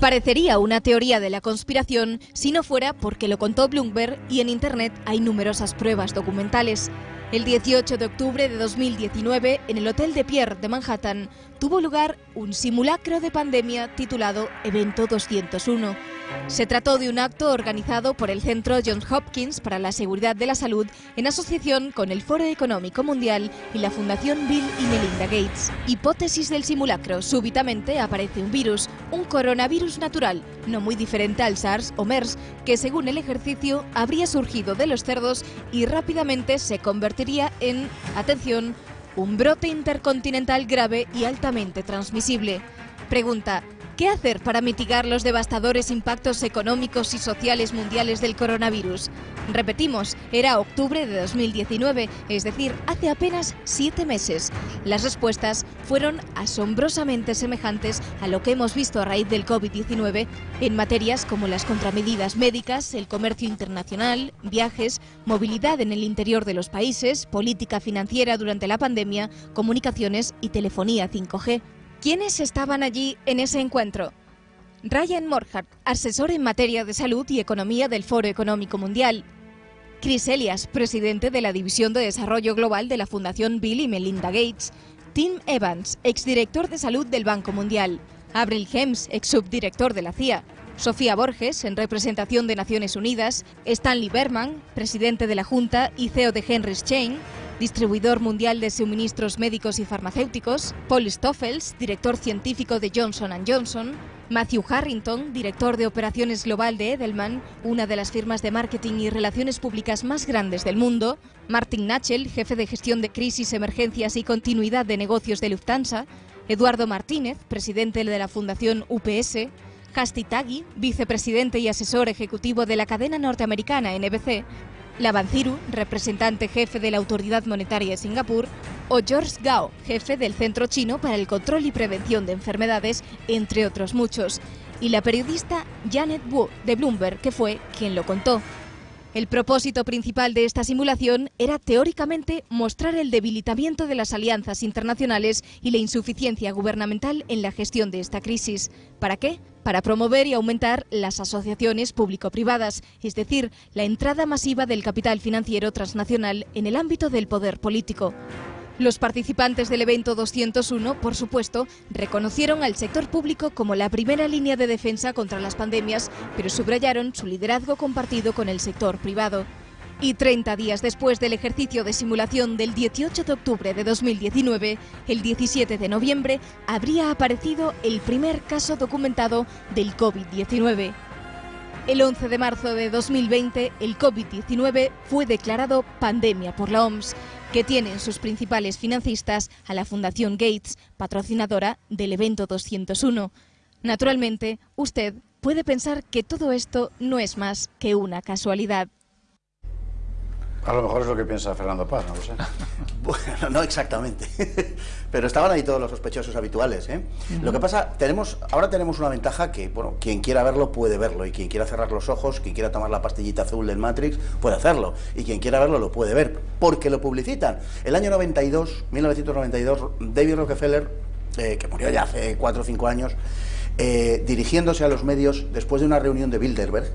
Parecería una teoría de la conspiración si no fuera porque lo contó Bloomberg y en Internet hay numerosas pruebas documentales. El 18 de octubre de 2019, en el Hotel de Pierre de Manhattan, tuvo lugar un simulacro de pandemia titulado Evento 201. Se trató de un acto organizado por el Centro Johns Hopkins para la Seguridad de la Salud en asociación con el Foro Económico Mundial y la Fundación Bill y Melinda Gates. Hipótesis del simulacro: súbitamente aparece un virus, un coronavirus natural, no muy diferente al SARS o MERS, que según el ejercicio habría surgido de los cerdos y rápidamente se convertiría en, atención, un brote intercontinental grave y altamente transmisible. Pregunta: ¿qué hacer para mitigar los devastadores impactos económicos y sociales mundiales del coronavirus? Repetimos, era octubre de 2019, es decir, hace apenas 7 meses. Las respuestas fueron asombrosamente semejantes a lo que hemos visto a raíz del COVID-19 en materias como las contramedidas médicas, el comercio internacional, viajes, movilidad en el interior de los países, política financiera durante la pandemia, comunicaciones y telefonía 5G. ¿Quiénes estaban allí en ese encuentro? Ryan Morhart, asesor en materia de salud y economía del Foro Económico Mundial. Chris Elias, presidente de la División de Desarrollo Global de la Fundación Bill y Melinda Gates. Tim Evans, exdirector de salud del Banco Mundial. Avril Haines, exsubdirector de la CIA. Sofía Borges, en representación de Naciones Unidas. Stanley Berman, presidente de la Junta y CEO de Henry's Chain, distribuidor mundial de suministros médicos y farmacéuticos. Paul Stoffels, director científico de Johnson & Johnson. Matthew Harrington, director de operaciones global de Edelman, una de las firmas de marketing y relaciones públicas más grandes del mundo. Martin Nachel, jefe de gestión de crisis, emergencias y continuidad de negocios de Lufthansa. Eduardo Martínez, presidente de la Fundación UPS. Hasti Taggi, vicepresidente y asesor ejecutivo de la cadena norteamericana NBC. Laban Thiru, representante jefe de la Autoridad Monetaria de Singapur, o George Gao, jefe del Centro Chino para el Control y Prevención de Enfermedades, entre otros muchos, y la periodista Janet Wu de Bloomberg, que fue quien lo contó. El propósito principal de esta simulación era teóricamente mostrar el debilitamiento de las alianzas internacionales y la insuficiencia gubernamental en la gestión de esta crisis. ¿Para qué? Para promover y aumentar las asociaciones público-privadas, es decir, la entrada masiva del capital financiero transnacional en el ámbito del poder político. Los participantes del evento 201, por supuesto, reconocieron al sector público como la primera línea de defensa contra las pandemias, pero subrayaron su liderazgo compartido con el sector privado. Y 30 días después del ejercicio de simulación del 18 de octubre de 2019, el 17 de noviembre, habría aparecido el primer caso documentado del COVID-19. El 11 de marzo de 2020, el COVID-19 fue declarado pandemia por la OMS, que tiene en sus principales financistas a la Fundación Gates, patrocinadora del evento 201. Naturalmente, usted puede pensar que todo esto no es más que una casualidad. A lo mejor es lo que piensa Fernando Paz, no lo sé. Bueno, no exactamente, pero estaban ahí todos los sospechosos habituales, ¿eh? Lo que pasa, ahora tenemos una ventaja que, bueno, quien quiera verlo puede verlo, y quien quiera cerrar los ojos, quien quiera tomar la pastillita azul del Matrix, puede hacerlo, y quien quiera verlo lo puede ver, porque lo publicitan. El año 1992, David Rockefeller, que murió ya hace 4 o 5 años, dirigiéndose a los medios después de una reunión de Bilderberg,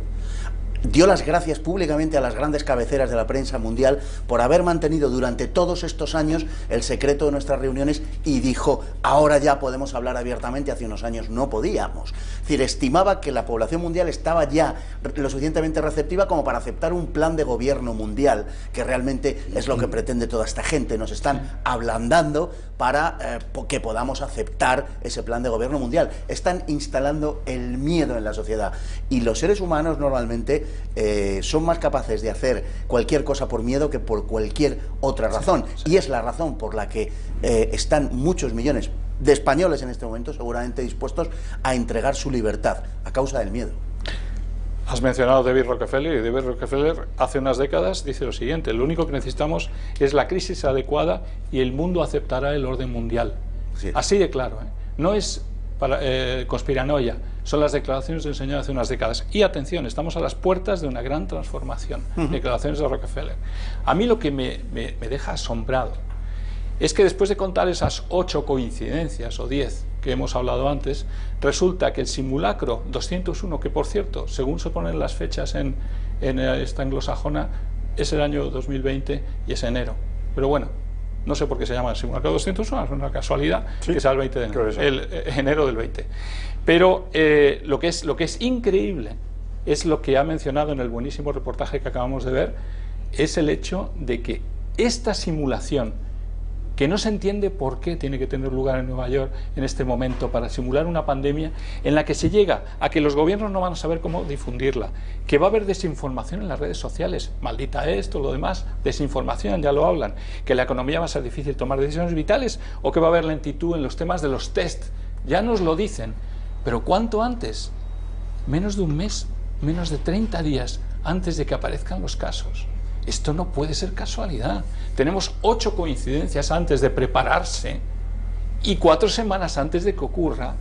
dio las gracias públicamente a las grandes cabeceras de la prensa mundial por haber mantenido durante todos estos años el secreto de nuestras reuniones, y dijo: ahora ya podemos hablar abiertamente, hace unos años no podíamos. Es decir, estimaba que la población mundial estaba ya lo suficientemente receptiva como para aceptar un plan de gobierno mundial, que realmente es lo que pretende toda esta gente. Nos están ablandando para que podamos aceptar ese plan de gobierno mundial. Están instalando el miedo en la sociedad, y los seres humanos normalmente son más capaces de hacer cualquier cosa por miedo que por cualquier otra razón, y es la razón por la que están muchos millones de españoles en este momento seguramente dispuestos a entregar su libertad a causa del miedo. Has mencionado a David Rockefeller, y David Rockefeller hace unas décadas dice lo siguiente: lo único que necesitamos es la crisis adecuada y el mundo aceptará el orden mundial. Sí. Así de claro, ¿eh? No es para conspiranoia, son las declaraciones del señor hace unas décadas. Y atención, estamos a las puertas de una gran transformación. Declaraciones de Rockefeller. A mí lo que me deja asombrado es que después de contar esas 8 coincidencias o 10 que hemos hablado antes, resulta que el simulacro 201, que por cierto, según se ponen las fechas en esta anglosajona, es el año 2020 y es enero. Pero bueno, no sé por qué se llama el simulacro 201, es una casualidad, sí, que sea el 20 de enero, enero del 20. Pero lo que es increíble es lo que ha mencionado en el buenísimo reportaje que acabamos de ver, es el hecho de que esta simulación, que no se entiende por qué tiene que tener lugar en Nueva York en este momento para simular una pandemia en la que se llega a que los gobiernos no van a saber cómo difundirla, que va a haber desinformación en las redes sociales, maldita esto, lo demás, desinformación, ya lo hablan, que la economía va a ser difícil tomar decisiones vitales o que va a haber lentitud en los temas de los test, ya nos lo dicen, pero ¿cuánto antes? Menos de un mes, menos de 30 días antes de que aparezcan los casos. Esto no puede ser casualidad. Tenemos 8 coincidencias antes de prepararse y 4 semanas antes de que ocurra.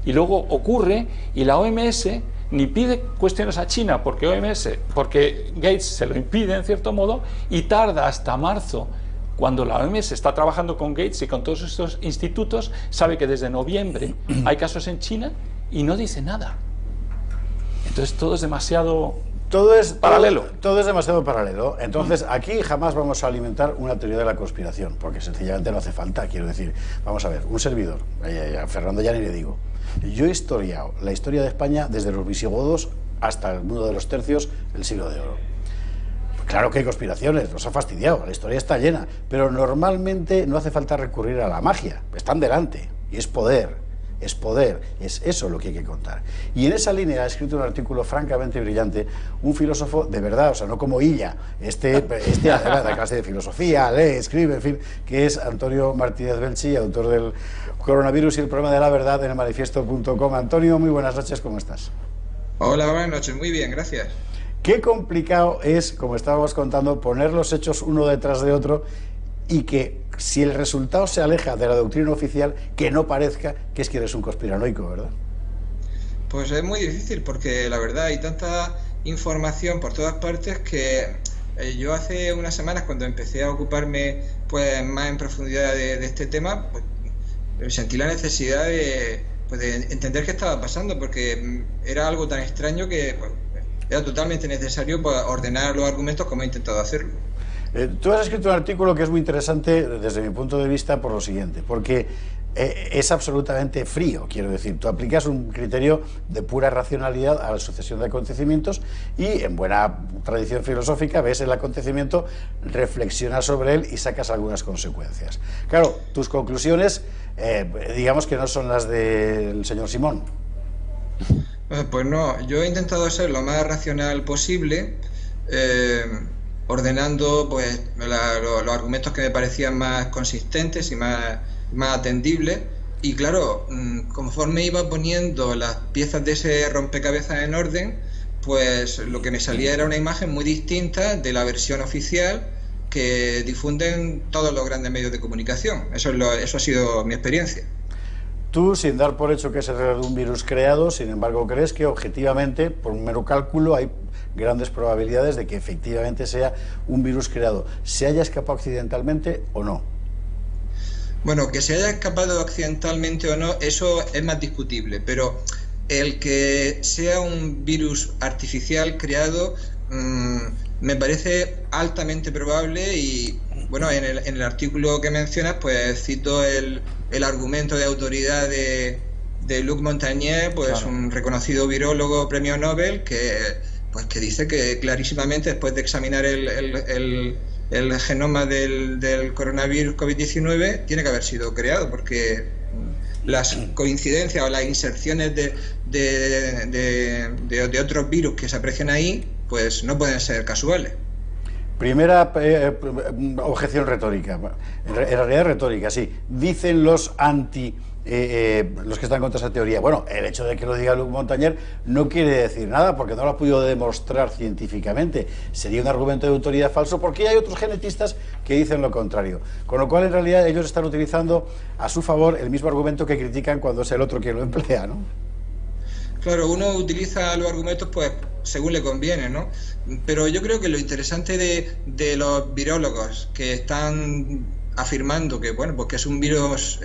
Y luego ocurre y la OMS ni pide cuestiones a China porque Gates se lo impide en cierto modo y tarda hasta marzo. Cuando la OMS está trabajando con Gates y con todos estos institutos, sabe que desde noviembre hay casos en China y no dice nada. Entonces todo es demasiado... Todo es paralelo. Todo es demasiado paralelo. Entonces, aquí jamás vamos a alimentar una teoría de la conspiración, porque sencillamente no hace falta. Quiero decir, vamos a ver, un servidor, a Fernando ya ni le digo. Yo he historiado la historia de España desde los visigodos hasta el mundo de los tercios, el siglo de oro. Claro que hay conspiraciones, nos ha fastidiado, la historia está llena, pero normalmente no hace falta recurrir a la magia, están delante, y es poder. Es poder, es eso lo que hay que contar. Y en esa línea ha escrito un artículo francamente brillante un filósofo de verdad, o sea, no como Illa, además de clase de filosofía, lee, escribe, en fin, que es Antonio Martínez Belchi, autor del Coronavirus y el problema de la verdad en el manifiesto.com. Antonio, muy buenas noches, ¿cómo estás? Hola, buenas noches, muy bien, gracias. Qué complicado es, como estábamos contando, poner los hechos uno detrás de otro y que si el resultado se aleja de la doctrina oficial, que no parezca que es que eres un conspiranoico, ¿verdad? Pues es muy difícil porque la verdad hay tanta información por todas partes que yo hace unas semanas cuando empecé a ocuparme pues más en profundidad de este tema, pues, sentí la necesidad de entender qué estaba pasando porque era algo tan extraño que pues, era totalmente necesario pues, ordenar los argumentos como he intentado hacerlo. Tú has escrito un artículo que es muy interesante desde mi punto de vista por lo siguiente, porque es absolutamente frío, quiero decir, tú aplicas un criterio de pura racionalidad a la sucesión de acontecimientos y en buena tradición filosófica ves el acontecimiento, reflexionas sobre él y sacas algunas consecuencias. Claro, tus conclusiones, digamos que no son las del señor Simón. Pues no, yo he intentado ser lo más racional posible, ordenando pues los argumentos que me parecían más consistentes y más atendibles y claro, conforme iba poniendo las piezas de ese rompecabezas en orden, pues lo que me salía era una imagen muy distinta de la versión oficial que difunden todos los grandes medios de comunicación. Eso ha sido mi experiencia. Tú, sin dar por hecho que se trata de un virus creado, sin embargo, crees que objetivamente, por un mero cálculo, hay grandes probabilidades de que efectivamente sea un virus creado, ¿se haya escapado accidentalmente o no? Bueno, que se haya escapado accidentalmente o no, eso es más discutible, pero el que sea un virus artificial creado me parece altamente probable y, bueno, en el artículo que mencionas, pues cito el argumento de autoridad de Luc Montagnier, pues claro, un reconocido virólogo premio Nobel que dice que clarísimamente después de examinar el genoma del coronavirus COVID-19 tiene que haber sido creado porque las coincidencias o las inserciones de otros virus que se aprecian ahí pues no pueden ser casuales. Primera objeción retórica, en realidad retórica, sí. Dicen los los que están contra esa teoría. Bueno, el hecho de que lo diga Luc Montagnier no quiere decir nada porque no lo ha podido demostrar científicamente. Sería un argumento de autoridad falso porque hay otros genetistas que dicen lo contrario. Con lo cual, en realidad, ellos están utilizando a su favor el mismo argumento que critican cuando es el otro quien lo emplea, ¿no? Claro, uno utiliza los argumentos pues según le conviene, ¿no? Pero yo creo que lo interesante de los virólogos que están afirmando que, bueno, pues que es un virus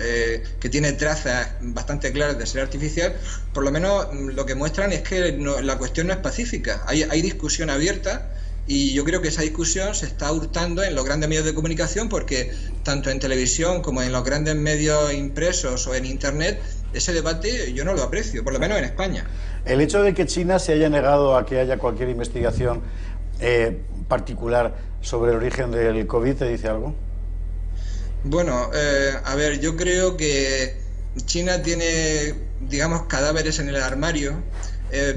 que tiene trazas bastante claras de ser artificial, por lo menos lo que muestran es que la cuestión no es pacífica. Hay discusión abierta, y yo creo que esa discusión se está hurtando en los grandes medios de comunicación, porque tanto en televisión como en los grandes medios impresos o en Internet, ese debate yo no lo aprecio, por lo menos en España. El hecho de que China se haya negado a que haya cualquier investigación particular sobre el origen del COVID, ¿te dice algo? Bueno, a ver, yo creo que China tiene, digamos, cadáveres en el armario.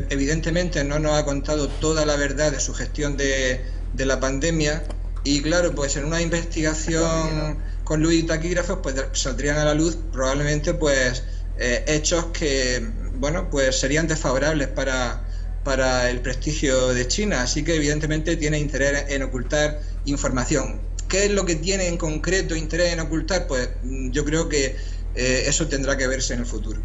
Evidentemente no nos ha contado toda la verdad de su gestión de la pandemia, y claro, pues en una investigación con luz y taquígrafos pues saldrían a la luz probablemente pues hechos que, bueno, pues serían desfavorables para el prestigio de China, así que evidentemente tiene interés en ocultar información. ¿Qué es lo que tiene en concreto interés en ocultar? Pues yo creo que eso tendrá que verse en el futuro.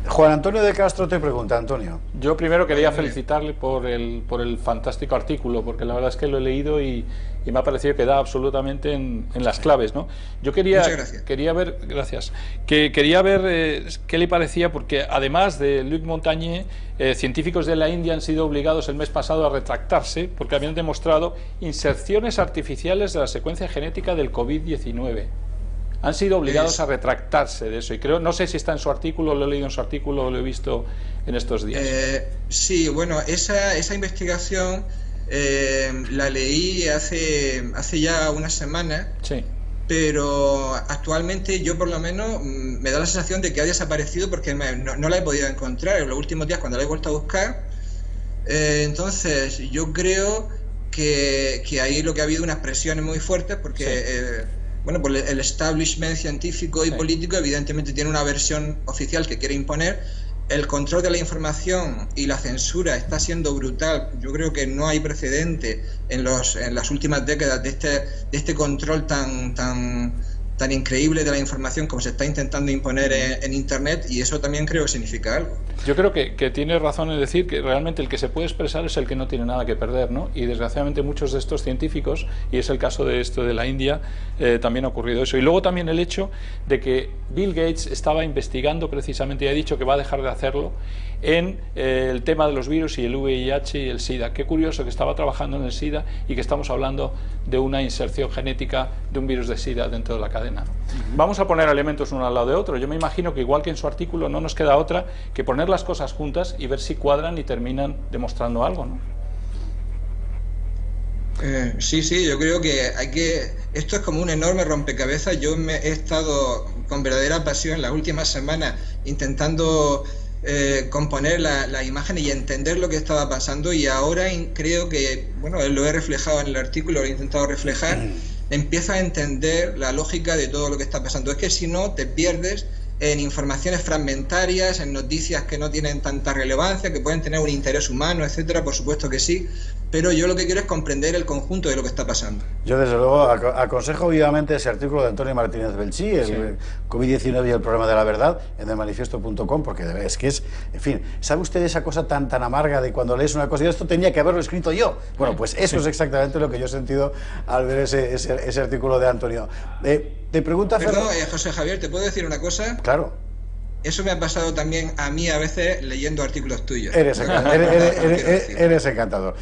Juan Antonio de Castro te pregunta, Antonio. Yo primero quería felicitarle por el fantástico artículo, porque la verdad es que lo he leído y me ha parecido que da absolutamente en las claves, ¿no? Yo quería ver, gracias, quería ver qué le parecía, porque además de Luc Montagnier, científicos de la India han sido obligados el mes pasado a retractarse porque habían demostrado inserciones artificiales de la secuencia genética del COVID-19. Han sido obligados a retractarse de eso, y creo, no sé si está en su artículo, lo he leído en su artículo o lo he visto en estos días. Sí, bueno, esa investigación la leí hace ya unas semanas, sí, pero actualmente yo por lo menos me da la sensación de que ha desaparecido, porque no la he podido encontrar en los últimos días cuando la he vuelto a buscar. Entonces yo creo que ahí lo que ha habido unas presiones muy fuertes, porque... Sí. Bueno, pues el establishment científico y político evidentemente tiene una versión oficial que quiere imponer. El control de la información y la censura está siendo brutal. Yo creo que no hay precedente en las últimas décadas de este control tan increíble de la información como se está intentando imponer en Internet, y eso también creo que significa algo. Yo creo que tiene razón en decir que realmente el que se puede expresar es el que no tiene nada que perder, ¿no? Y desgraciadamente muchos de estos científicos, y es el caso de esto de la India, también ha ocurrido eso. Y luego también el hecho de que Bill Gates estaba investigando precisamente, y ha dicho que va a dejar de hacerlo, en el tema de los virus y el VIH y el SIDA. Qué curioso que estaba trabajando en el SIDA y que estamos hablando de una inserción genética de un virus de SIDA dentro de la cadena, ¿no? Vamos a poner elementos uno al lado de otro. Yo me imagino que igual que en su artículo no nos queda otra que poner las cosas juntas y ver si cuadran y terminan demostrando algo, ¿no? Sí, yo creo que esto es como un enorme rompecabezas. Yo he estado con verdadera pasión las últimas semanas intentando componer las imágenes y entender lo que estaba pasando, y ahora creo que, bueno, lo he reflejado en el artículo, lo he intentado reflejar, empieza a entender la lógica de todo lo que está pasando. Es que si no, te pierdes en informaciones fragmentarias, en noticias que no tienen tanta relevancia, que pueden tener un interés humano, etcétera, por supuesto que sí, pero yo lo que quiero es comprender el conjunto de lo que está pasando. Yo desde luego aconsejo vivamente ese artículo de Antonio Martínez Belchí, el COVID-19 y el problema de la verdad, en elmanifiesto.com, porque es que es, en fin, ¿sabe usted esa cosa tan amarga de cuando lees una cosa y esto tenía que haberlo escrito yo? Bueno, pues eso es exactamente lo que yo he sentido al ver ese artículo de Antonio. Te pregunta Perdón, José Javier, ¿te puedo decir una cosa? Claro. Eso me ha pasado también a mí a veces leyendo artículos tuyos. Eres encantador.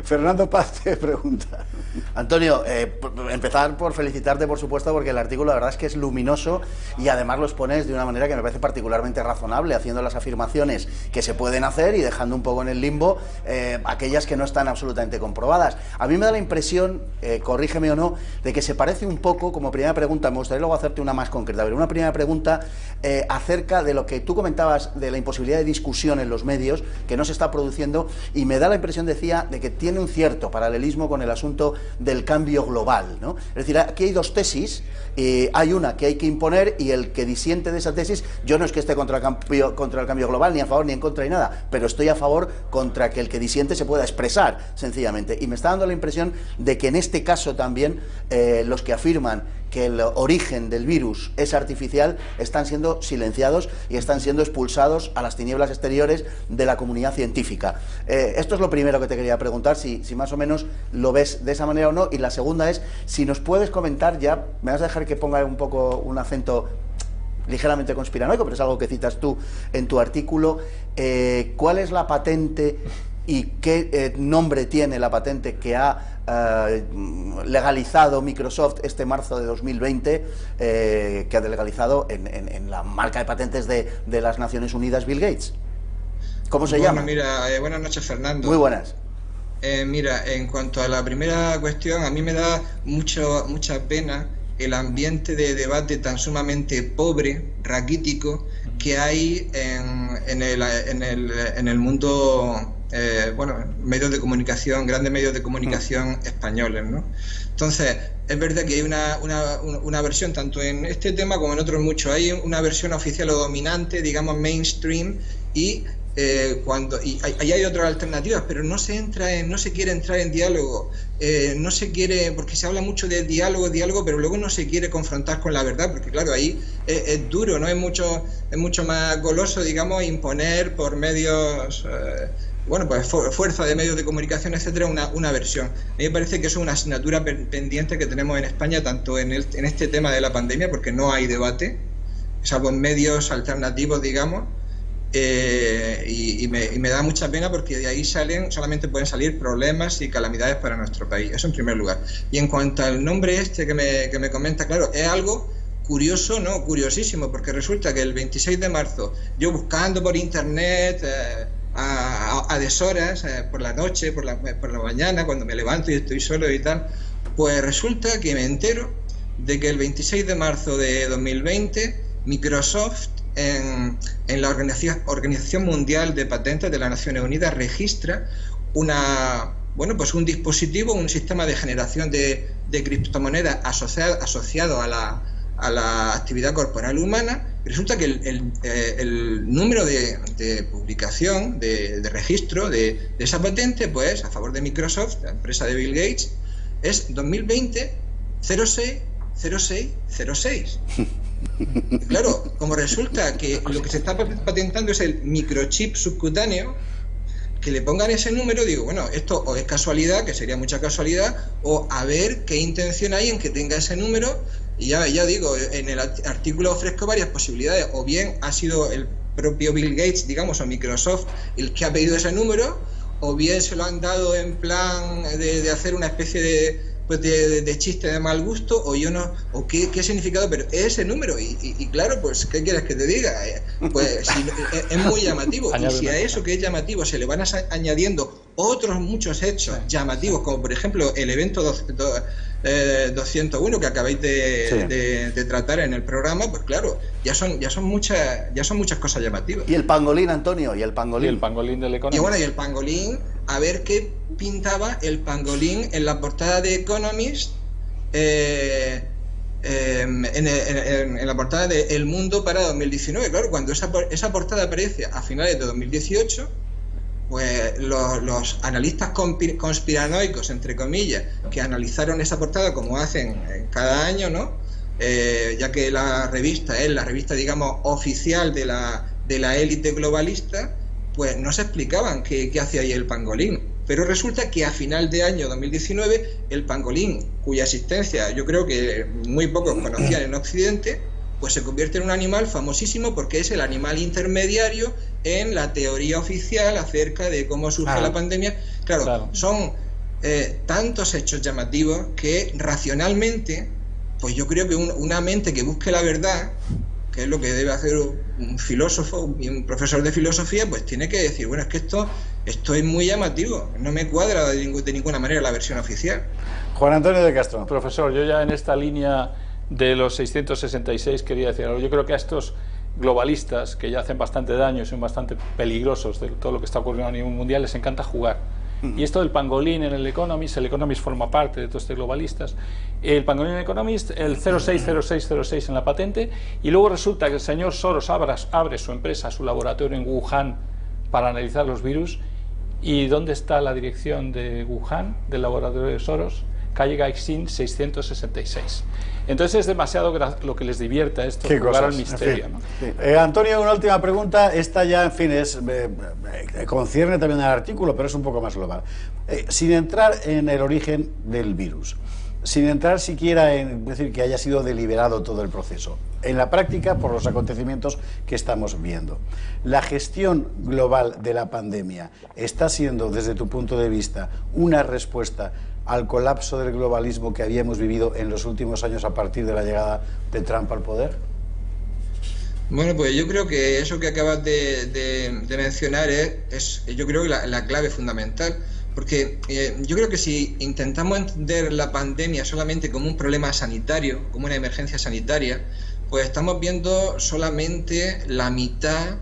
Fernando Paz te pregunta. Antonio, empezar por felicitarte, por supuesto, porque el artículo la verdad es que es luminoso y además lo expones de una manera que me parece particularmente razonable, haciendo las afirmaciones que se pueden hacer y dejando un poco en el limbo aquellas que no están absolutamente comprobadas. A mí me da la impresión, corrígeme o no, de que se parece un poco, como primera pregunta, me gustaría luego hacerte una más concreta, pero una primera pregunta acerca de lo que tú comentabas de la imposibilidad de discusión en los medios, que no se está produciendo, y me da la impresión, decía, de que tiene un cierto paralelismo con el asunto del cambio global, ¿no? Es decir, aquí hay dos tesis, hay una que hay que imponer y el que disiente de esa tesis, yo no es que esté contra el cambio global, ni a favor ni en contra ni nada, pero estoy a favor contra que el que disiente se pueda expresar, sencillamente, y me está dando la impresión de que en este caso también los que afirman que el origen del virus es artificial, están siendo silenciados y están siendo expulsados a las tinieblas exteriores de la comunidad científica. Esto es lo primero que te quería preguntar, si más o menos lo ves de esa manera o no. Y la segunda es, si nos puedes comentar, ya me vas a dejar que ponga un poco un acento ligeramente conspiranoico, pero es algo que citas tú en tu artículo, ¿cuál es la patente y qué nombre tiene la patente que ha legalizado Microsoft este marzo de 2020, que ha legalizado en la marca de patentes de las Naciones Unidas Bill Gates? ¿Cómo se llama? Mira, buenas noches, Fernando. Muy buenas. Mira, en cuanto a la primera cuestión, a mí me da mucha pena el ambiente de debate tan sumamente pobre, raquítico, que hay en el mundo, medios de comunicación, grandes medios de comunicación españoles, ¿no? Entonces, es verdad que hay una versión, tanto en este tema como en otros muchos, hay una versión oficial o dominante, digamos mainstream, y ahí hay otras alternativas, pero no se quiere entrar en diálogo, no se quiere, porque se habla mucho de diálogo, pero luego no se quiere confrontar con la verdad, porque claro, ahí es duro, ¿no? Es mucho más goloso, digamos, imponer por medios, fuerza de medios de comunicación, etcétera, una versión. A mí me parece que eso es una asignatura pendiente que tenemos en España, tanto en este tema de la pandemia, porque no hay debate, salvo en medios alternativos, digamos. Y me da mucha pena, porque de ahí solamente pueden salir problemas y calamidades para nuestro país. Eso en primer lugar. Y en cuanto al nombre que me comenta, claro, es algo curioso, ¿no? Curiosísimo, porque resulta que el 26 de marzo, yo buscando por internet a deshoras, por la noche, por la mañana, cuando me levanto y estoy solo y tal, pues resulta que me entero de que el 26 de marzo de 2020 Microsoft en la Organización Mundial de Patentes de las Naciones Unidas registra un dispositivo, un sistema de generación de criptomonedas asociado a la actividad corporal humana. Resulta que el número de publicación, de registro de esa patente, pues a favor de Microsoft, la empresa de Bill Gates, es 2020 060606. Claro, como resulta que lo que se está patentando es el microchip subcutáneo, que le pongan ese número, digo, bueno, esto o es casualidad, que sería mucha casualidad, o a ver qué intención hay en que tenga ese número. Y ya digo, en el artículo ofrezco varias posibilidades, o bien ha sido el propio Bill Gates, digamos, o Microsoft el que ha pedido ese número, o bien se lo han dado en plan de hacer una especie de chiste de mal gusto, o yo no, o qué significado, pero ese número, y claro, pues ¿qué quieres que te diga? Pues es muy llamativo, y si a eso que es llamativo se le van añadiendo otros muchos hechos llamativos, como por ejemplo el evento 201 que acabáis de tratar en el programa, pues claro, ya son muchas cosas llamativas. Y el pangolín, Antonio, y el pangolín del Economist. Y bueno, y el pangolín, a ver qué pintaba el pangolín en la portada de Economist, en la portada de El Mundo para 2019. Claro, cuando esa portada aparece a finales de 2018, pues los analistas conspiranoicos, entre comillas, que analizaron esa portada como hacen cada año, ¿no? Ya que la revista es la revista, digamos, oficial de la élite globalista, pues no se explicaban qué hacía ahí el pangolín. Pero resulta que a final de año 2019, el pangolín, cuya existencia yo creo que muy pocos conocían en Occidente, pues se convierte en un animal famosísimo, porque es el animal intermediario en la teoría oficial acerca de cómo surge la pandemia. Claro. Son tantos hechos llamativos que racionalmente, pues yo creo que una mente que busque la verdad, que es lo que debe hacer un filósofo y un profesor de filosofía, pues tiene que decir, bueno, es que esto es muy llamativo, no me cuadra de ninguna manera la versión oficial. Juan Antonio de Castro. Profesor, yo ya en esta línea de los 666 quería decir algo. Yo creo que a estos globalistas, que ya hacen bastante daño y son bastante peligrosos de todo lo que está ocurriendo a nivel mundial, les encanta jugar. Y esto del pangolín en el Economist forma parte de todos estos globalistas. El pangolín en el Economist, el 060606 en la patente, y luego resulta que el señor Soros abre su empresa, su laboratorio en Wuhan para analizar los virus. ¿Y dónde está la dirección de Wuhan, del laboratorio de Soros? calle Gaixín 666. Entonces es demasiado lo que les divierte esto, Qué jugar cosas, al misterio. en fin. ¿No? Antonio, una última pregunta. Esta ya, en fin, concierne también al artículo, pero es un poco más global. Sin entrar en el origen del virus, sin entrar siquiera en decir que haya sido deliberado todo el proceso, en la práctica, por los acontecimientos que estamos viendo, ¿la gestión global de la pandemia está siendo, desde tu punto de vista, una respuesta al colapso del globalismo que habíamos vivido en los últimos años a partir de la llegada de Trump al poder? Bueno, pues yo creo que eso que acabas de mencionar es yo creo que la clave fundamental, porque yo creo que si intentamos entender la pandemia solamente como un problema sanitario, como una emergencia sanitaria, pues estamos viendo solamente la mitad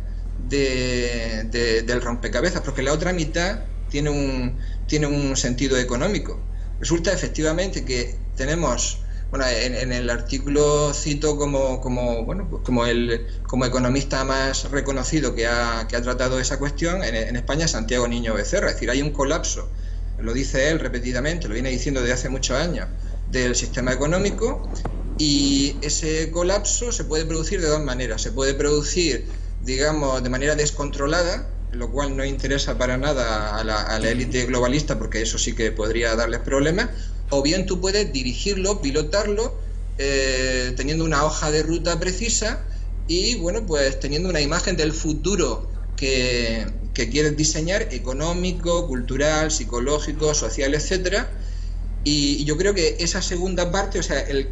del rompecabezas, porque la otra mitad tiene un sentido económico. Resulta efectivamente que tenemos, bueno, en el artículo cito como economista más reconocido que ha tratado esa cuestión en España, Santiago Niño Becerra. Es decir, hay un colapso, lo dice él repetidamente, lo viene diciendo desde hace muchos años, del sistema económico, y ese colapso se puede producir de dos maneras. Se puede producir, digamos, de manera descontrolada, lo cual no interesa para nada a la élite globalista, porque eso sí que podría darles problemas, o bien tú puedes dirigirlo, pilotarlo, teniendo una hoja de ruta precisa y, bueno, pues teniendo una imagen del futuro que quieres diseñar, económico, cultural, psicológico, social, etcétera. Y yo creo que esa segunda parte, o sea, el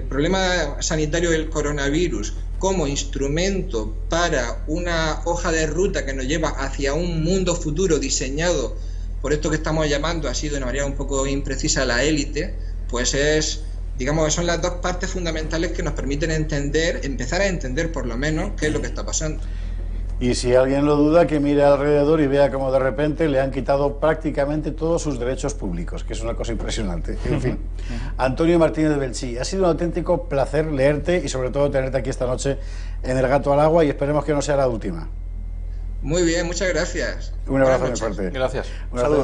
problema sanitario del coronavirus como instrumento para una hoja de ruta que nos lleva hacia un mundo futuro diseñado por esto que estamos llamando así de una manera un poco imprecisa la élite, pues digamos, son las dos partes fundamentales que nos permiten empezar a entender por lo menos qué es lo que está pasando. Y si alguien lo duda, que mire alrededor y vea cómo de repente le han quitado prácticamente todos sus derechos públicos, que es una cosa impresionante. En fin, Antonio Martínez de Belchí, ha sido un auténtico placer leerte y sobre todo tenerte aquí esta noche en El Gato al Agua, y esperemos que no sea la última. Muy bien, muchas gracias. Un abrazo muy fuerte. Gracias. Un saludo.